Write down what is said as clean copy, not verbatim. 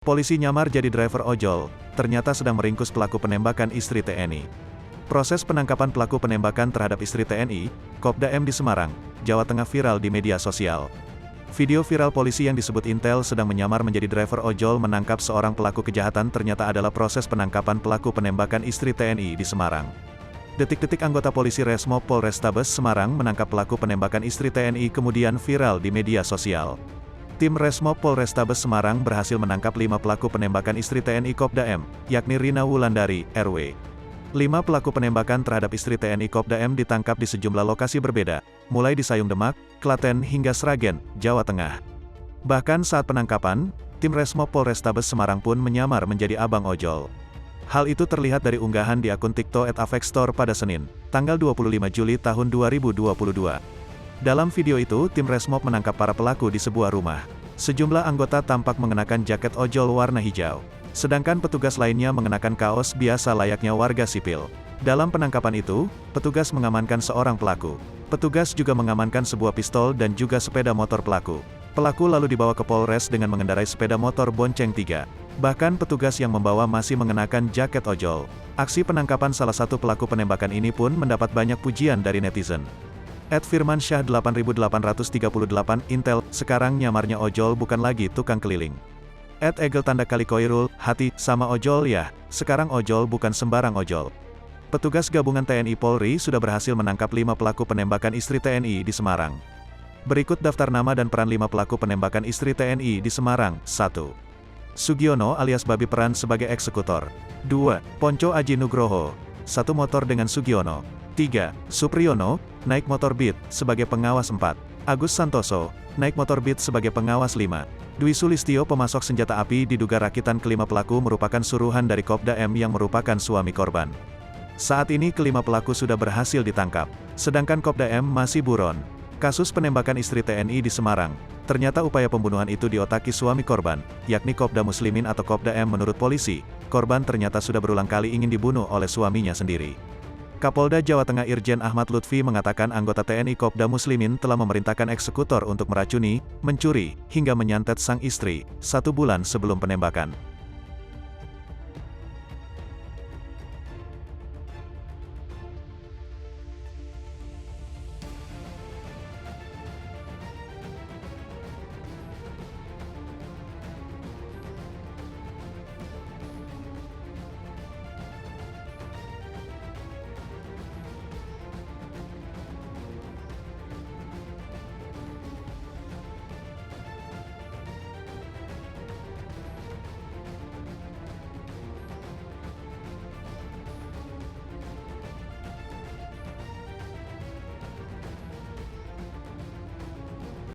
Polisi nyamar jadi driver ojol, ternyata sedang meringkus pelaku penembakan istri TNI. Proses penangkapan pelaku penembakan terhadap istri TNI, Kopda M di Semarang, Jawa Tengah viral di media sosial. Video viral polisi yang disebut Intel sedang menyamar menjadi driver ojol menangkap seorang pelaku kejahatan ternyata adalah proses penangkapan pelaku penembakan istri TNI di Semarang. Detik-detik anggota polisi Resmob Polrestabes Semarang menangkap pelaku penembakan istri TNI kemudian viral di media sosial. Tim Resmob Polrestabes Semarang berhasil menangkap 5 pelaku penembakan istri TNI Kopda M, yakni Rina Wulandari, RW. 5 pelaku penembakan terhadap istri TNI Kopda M ditangkap di sejumlah lokasi berbeda, mulai di Sayung Demak, Klaten hingga Sragen, Jawa Tengah. Bahkan saat penangkapan, tim Resmob Polrestabes Semarang pun menyamar menjadi abang ojol. Hal itu terlihat dari unggahan di akun TikTok @avexstore pada Senin, tanggal 25 Juli tahun 2022. Dalam video itu, tim Resmob menangkap para pelaku di sebuah rumah. Sejumlah anggota tampak mengenakan jaket ojol warna hijau. Sedangkan petugas lainnya mengenakan kaos biasa layaknya warga sipil. Dalam penangkapan itu, petugas mengamankan seorang pelaku. Petugas juga mengamankan sebuah pistol dan juga sepeda motor pelaku. Pelaku lalu dibawa ke Polres dengan mengendarai sepeda motor bonceng 3. Bahkan petugas yang membawa masih mengenakan jaket ojol. Aksi penangkapan salah satu pelaku penembakan ini pun mendapat banyak pujian dari netizen. @firmansyah 8838 Intel, sekarang nyamarnya ojol bukan lagi tukang keliling. @egel_koirul, hati, sama ojol ya, sekarang ojol bukan sembarang ojol. Petugas gabungan TNI Polri sudah berhasil menangkap 5 pelaku penembakan istri TNI di Semarang. Berikut daftar nama dan peran 5 pelaku penembakan istri TNI di Semarang. 1. Sugiono alias Babi peran sebagai eksekutor. 2. Ponco Aji Nugroho, satu motor dengan Sugiono. 3. Supriyono, naik motor Beat, sebagai pengawas 4. Agus Santoso, naik motor Beat sebagai pengawas 5. Dwi Sulistyo pemasok senjata api diduga rakitan kelima pelaku merupakan suruhan dari Kopda M yang merupakan suami korban. Saat ini kelima pelaku sudah berhasil ditangkap, sedangkan Kopda M masih buron. Kasus penembakan istri TNI di Semarang, ternyata upaya pembunuhan itu diotaki suami korban, yakni Kopda Muslimin atau Kopda M. Menurut polisi, korban ternyata sudah berulang kali ingin dibunuh oleh suaminya sendiri. Kapolda Jawa Tengah Irjen Ahmad Lutfi mengatakan anggota TNI Kopda Muslimin telah memerintahkan eksekutor untuk meracuni, mencuri, hingga menyantet sang istri, 1 bulan sebelum penembakan.